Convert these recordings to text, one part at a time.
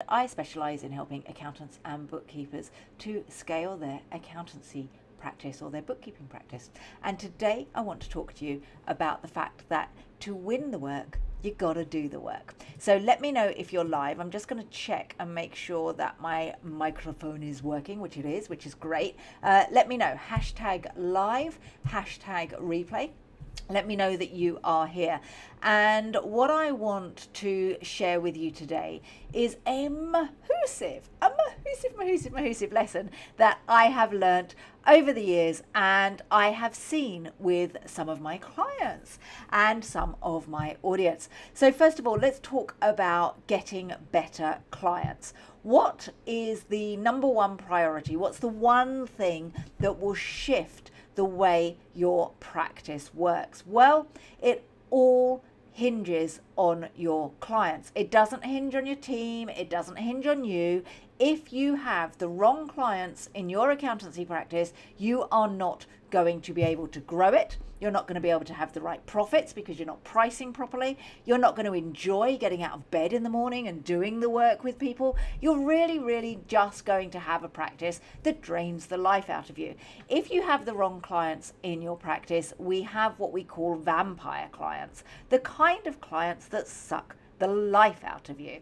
I specialise in helping accountants and bookkeepers to scale their accountancy practice or their bookkeeping practice. And today I want to talk to you about the fact that to win the work, you gotta do the work. So let me know if you're live. I'm just going to check and make sure that my microphone is working, which it is, which is great. Let me know. Hashtag live, hashtag replay. Let me know that you are here. And what I want to share with you today is a mahoosive lesson that I have learnt over the years and I have seen with some of my clients and some of my audience. So first of all, let's talk about getting better clients. What is the number one priority? What's the one thing that will shift the way your practice works? Well, it all hinges on your clients. It doesn't hinge on your team. It doesn't hinge on you. If you have the wrong clients in your accountancy practice, you are not going to be able to grow it. You're not going to be able to have the right profits because you're not pricing properly. You're not going to enjoy getting out of bed in the morning and doing the work with people. You're really just going to have a practice that drains the life out of you. If you have the wrong clients in your practice, we have what we call vampire clients, the kind of clients that suck the life out of you.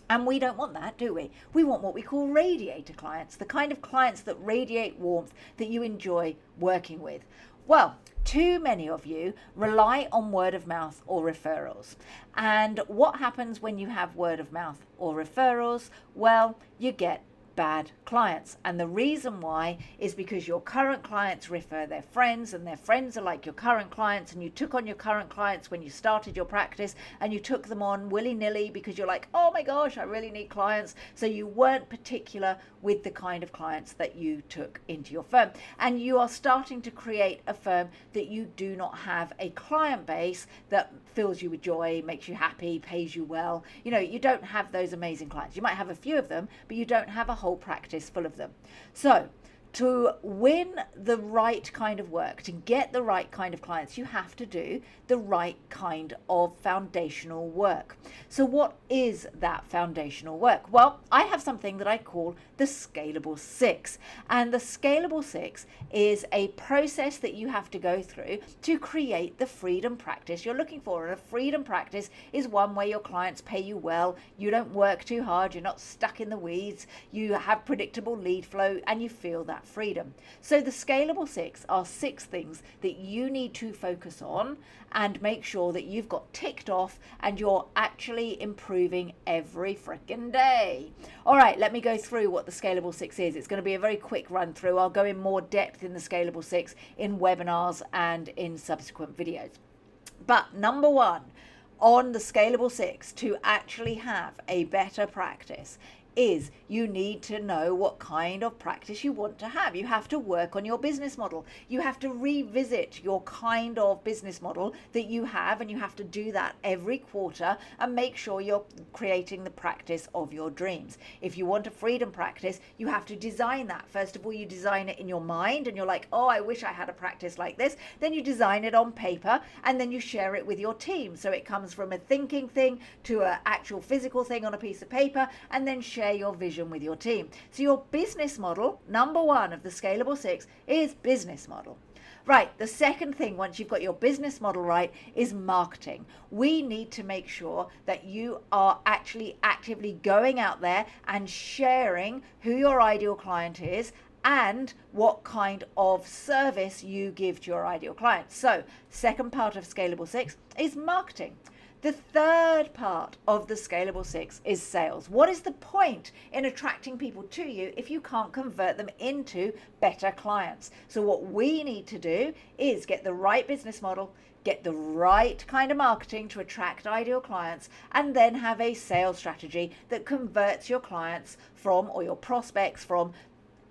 And we don't want that, do we? We want what we call radiator clients, the kind of clients that radiate warmth that you enjoy working with. Well, too many of you rely on word of mouth or referrals. And what happens when you have word of mouth or referrals? Well, you get bad clients. And the reason why is because your current clients refer their friends and their friends are like your current clients, and you took on your current clients when you started your practice and you took them on willy-nilly because you're like, oh my gosh, I really need clients. So you weren't particular with the kind of clients that you took into your firm, and you are starting to create a firm that you do not have a client base that fills you with joy, makes you happy, pays you well. You know, you don't have those amazing clients. You might have a few of them, but you don't have a whole practice full of them. So to win the right kind of work, to get the right kind of clients, you have to do the right kind of foundational work. So what is that foundational work? Well, I have something that I call the Scalable Six. And the Scalable Six is a process that you have to go through to create the freedom practice you're looking for. And a freedom practice is one where your clients pay you well, you don't work too hard, you're not stuck in the weeds, you have predictable lead flow, and you feel that freedom. So the Scalable Six are 6 things that you need to focus on and make sure that you've got ticked off and you're actually improving every freaking day. All right, let me go through what the Scalable Six is. It's going to be a very quick run through. I'll go in more depth in the Scalable Six in webinars and in subsequent videos. But number one on the Scalable Six to actually have a better practice is you need to know what kind of practice you want to have. You have to work on your business model. You have to revisit your kind of business model that you have, and you have to do that every quarter and make sure you're creating the practice of your dreams. If you want a freedom practice, you have to design that. First of all, you design it in your mind and you're like, oh, I wish I had a practice like this. Then you design it on paper and then you share it with your team. So it comes from a thinking thing to an actual physical thing on a piece of paper, and then share your vision with your team. So your business model, number one of the Scalable Six, is business model. Right, the second thing, once you've got your business model right, is marketing. We need to make sure that you are actually actively going out there and sharing who your ideal client is and what kind of service you give to your ideal client. So, second part of Scalable Six is marketing. The third part of the Scalable Six is sales. What is the point in attracting people to you if you can't convert them into better clients? So what we need to do is get the right business model, get the right kind of marketing to attract ideal clients, and then have a sales strategy that converts your clients from, or your prospects from,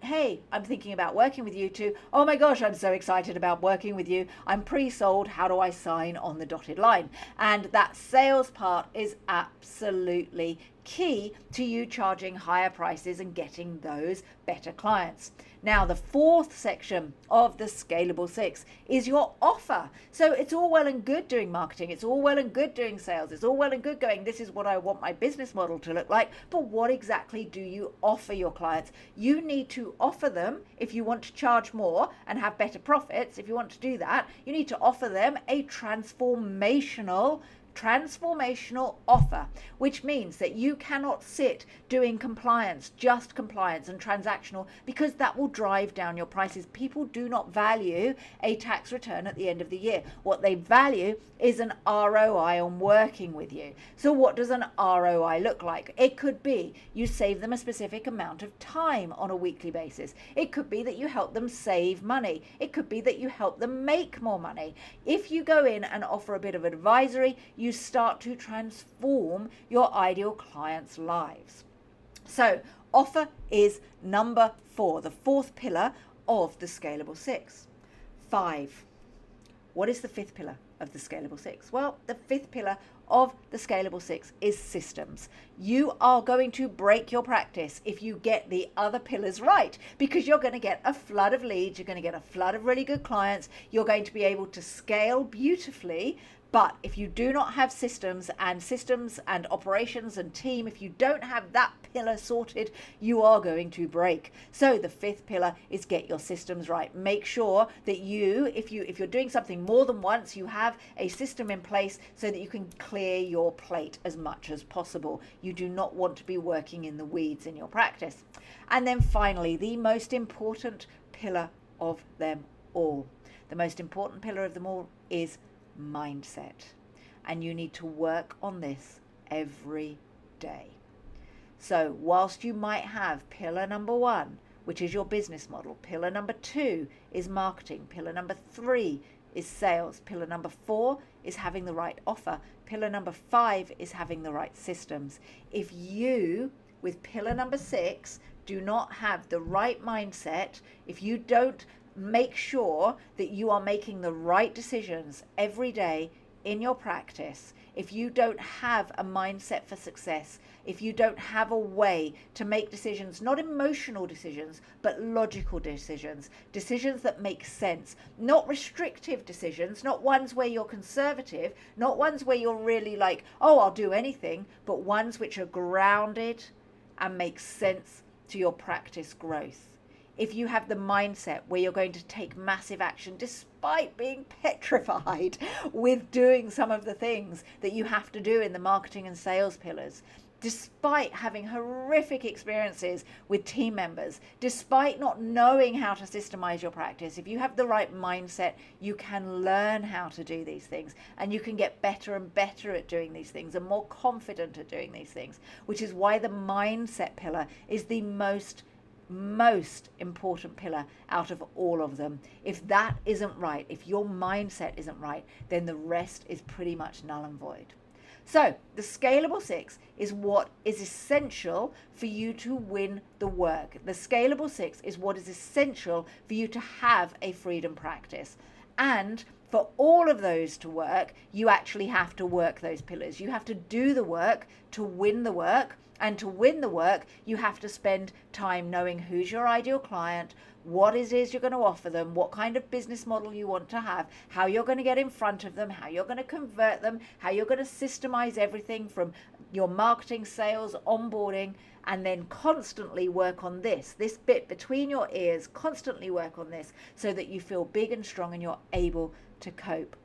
hey, I'm thinking about working with you, to, oh my gosh, I'm so excited about working with you. I'm pre-sold. How do I sign on the dotted line? And that sales part is absolutely key to you charging higher prices and getting those better clients. Now, the fourth section of the Scalable Six is your offer. So it's all well and good doing marketing. It's all well and good doing sales. It's all well and good going, this is what I want my business model to look like. But what exactly do you offer your clients? You need to offer them, if you want to charge more and have better profits, if you want to do that, you need to offer them a transformational offer, which means that you cannot sit doing compliance, just compliance and transactional, because that will drive down your prices. People do not value a tax return at the end of the year. What they value is an ROI on working with you. So what does an ROI look like? It could be you save them a specific amount of time on a weekly basis. It could be that you help them save money. It could be that you help them make more money. If you go in and offer a bit of advisory, you start to transform your ideal clients' lives. So offer is number 4, the fourth pillar of the Scalable Six. 5. What is the fifth pillar of the Scalable Six? Well, the fifth pillar of the Scalable Six is systems. You are going to break your practice if you get the other pillars right, because you're going to get a flood of leads, you're going to get a flood of really good clients, you're going to be able to scale beautifully. But if you do not have systems and operations and team, if you don't have that pillar sorted, you are going to break. So the fifth pillar is get your systems right. Make sure that if you're doing something more than once, you have a system in place so that you can clear your plate as much as possible. You do not want to be working in the weeds in your practice. And then finally, the most important pillar of them all. The most important pillar of them all is mindset, and you need to work on this every day. So whilst you might have pillar number 1, which is your business model, pillar number 2 is marketing, pillar number 3 is sales, pillar number 4 is having the right offer, pillar number 5 is having the right systems. If you, with pillar number 6, do not have the right mindset, if you don't make sure that you are making the right decisions every day in your practice, if you don't have a mindset for success, if you don't have a way to make decisions, not emotional decisions, but logical decisions, decisions that make sense, not restrictive decisions, not ones where you're conservative, not ones where you're really like, oh, I'll do anything, but ones which are grounded and make sense to your practice growth. If you have the mindset where you're going to take massive action despite being petrified with doing some of the things that you have to do in the marketing and sales pillars, despite having horrific experiences with team members, despite not knowing how to systemize your practice, if you have the right mindset, you can learn how to do these things, and you can get better and better at doing these things and more confident at doing these things, which is why the mindset pillar is the most important pillar out of all of them. If that isn't right, if your mindset isn't right, then the rest is pretty much null and void. So the Scalable Six is what is essential for you to win the work. The Scalable Six is what is essential for you to have a freedom practice. And for all of those to work, you actually have to work those pillars. You have to do the work to win the work. And to win the work, you have to spend time knowing who's your ideal client, what it is you're going to offer them, what kind of business model you want to have, how you're going to get in front of them, how you're going to convert them, how you're going to systemize everything from your marketing, sales, onboarding, and then constantly work on this bit between your ears, constantly work on this so that you feel big and strong and you're able to cope.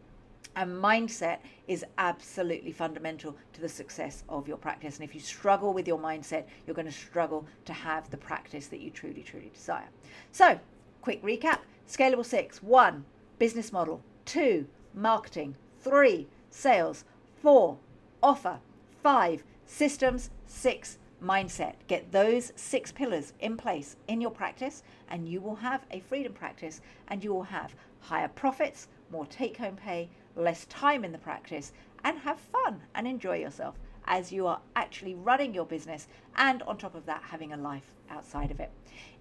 And mindset is absolutely fundamental to the success of your practice. And if you struggle with your mindset, you're going to struggle to have the practice that you truly, truly desire. So, quick recap. Scalable Six. 1, business model. 2, marketing. 3, sales. 4, offer. 5, systems. 6, mindset. Get those 6 pillars in place in your practice, and you will have a freedom practice, and you will have higher profits, more take-home pay, less time in the practice, and have fun and enjoy yourself as you are actually running your business, and on top of that, having a life outside of it.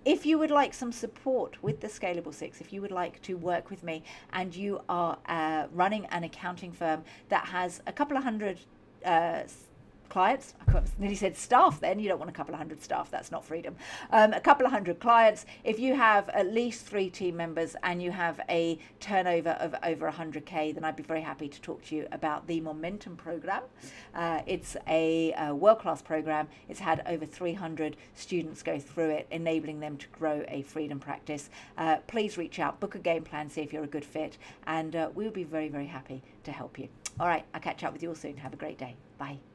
If you would like some support with the Scalable Six, if you would like to work with me and you are running an accounting firm that has a couple of hundred clients. I nearly said staff then. You don't want a couple of hundred staff. That's not freedom. A couple of hundred clients. If you have at least 3 team members and you have a turnover of over 100K, then I'd be very happy to talk to you about the Momentum program. It's a world-class program. It's had over 300 students go through it, enabling them to grow a freedom practice. Please reach out, book a game plan, see if you're a good fit, and we'll be very, very happy to help you. All right, I'll catch up with you all soon. Have a great day. Bye.